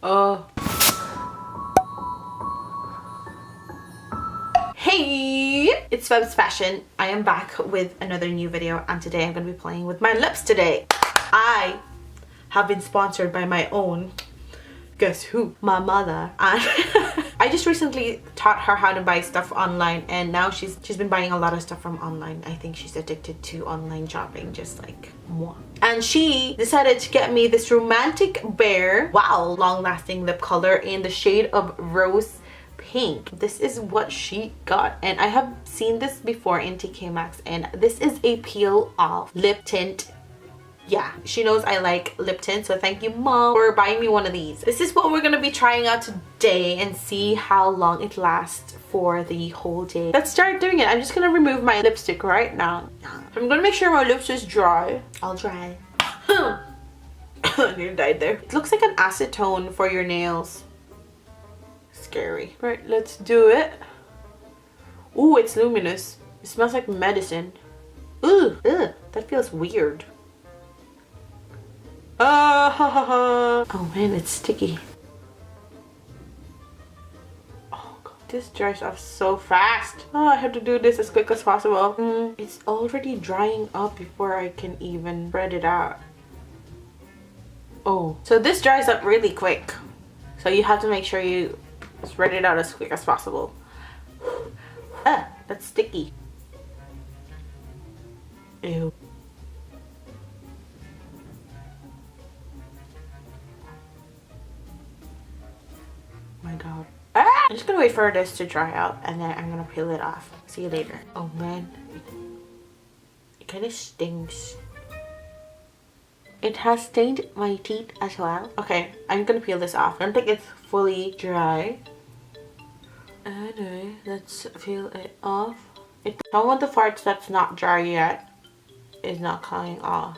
Hey, it's Febzpassion. I am back with another new video, and today I'm going to be playing with my lips today. I have been sponsored by my own, guess who? My mother. And I just recently taught her how to buy stuff online, and now she's been buying a lot of stuff from online. I think she's addicted to online shopping, just like moi. And she decided to get me this romantic bear, wow, long-lasting lip color in the shade of rose pink. This is what she got, and I have seen this before in TK Maxx, and this is a peel off lip tint. Yeah, she knows I like lip tint, so thank you, Mom, for buying me one of these. This is what we're gonna be trying out today and see how long it lasts for the whole day. Let's start doing it. I'm just gonna remove my lipstick right now. I'm gonna make sure my lips is dry. All dry. I nearly died there. It looks like an acetone for your nails. Scary. Right, let's do it. Ooh, it's luminous. It smells like medicine. Ooh, ugh, that feels weird. Oh man, it's sticky. Oh god, this dries off so fast. Oh, I have to do this as quick as possible. It's already drying up before I can even spread it out. Oh, so this dries up really quick. So you have to make sure you spread it out as quick as possible. Ah, that's sticky. Ew. My god. Ah! I'm just gonna wait for this to dry out, and then I'm gonna peel it off. See you later. Oh man, it kind of stings. It has stained my teeth as well. Okay, I'm gonna peel this off. I don't think it's fully dry. Anyway, let's peel it off. Some of the parts that's not dry yet is not coming off.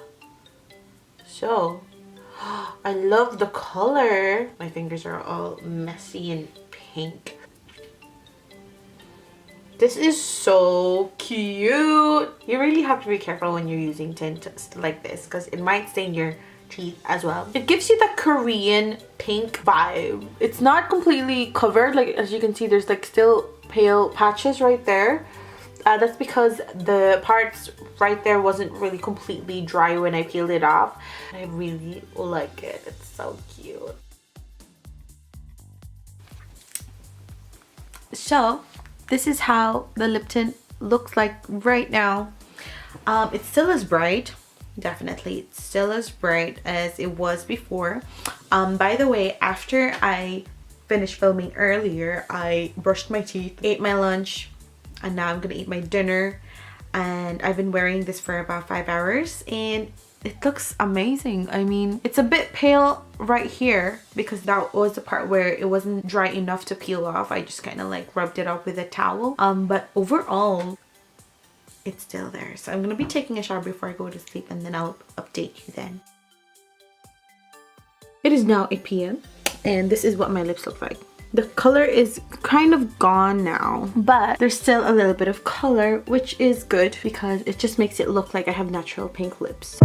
So I love the color. My fingers are all messy and pink. This is so cute. You really have to be careful when you're using tint like this, because it might stain your teeth as well. It gives you the Korean pink vibe. It's not completely covered. Like, as you can see, there's like still pale patches right there. That's because the parts right there wasn't really completely dry when I peeled it off. I really like it. It's so cute. So this is how the lip tint looks like right now. It's still as bright. Definitely, it's still as bright as it was before. By the way, after I finished filming earlier, I brushed my teeth, ate my lunch, and now I'm gonna eat my dinner. And I've been wearing this for about 5 hours, and it looks amazing. I mean, it's a bit pale right here because that was the part where it wasn't dry enough to peel off. I just kind of like rubbed it off with a towel. But overall, it's still there. So I'm gonna be taking a shower before I go to sleep, and then I'll update you then. It is now 8 p.m. and this is what my lips look like. The color is kind of gone now, but there's still a little bit of color, which is good because it just makes it look like I have natural pink lips.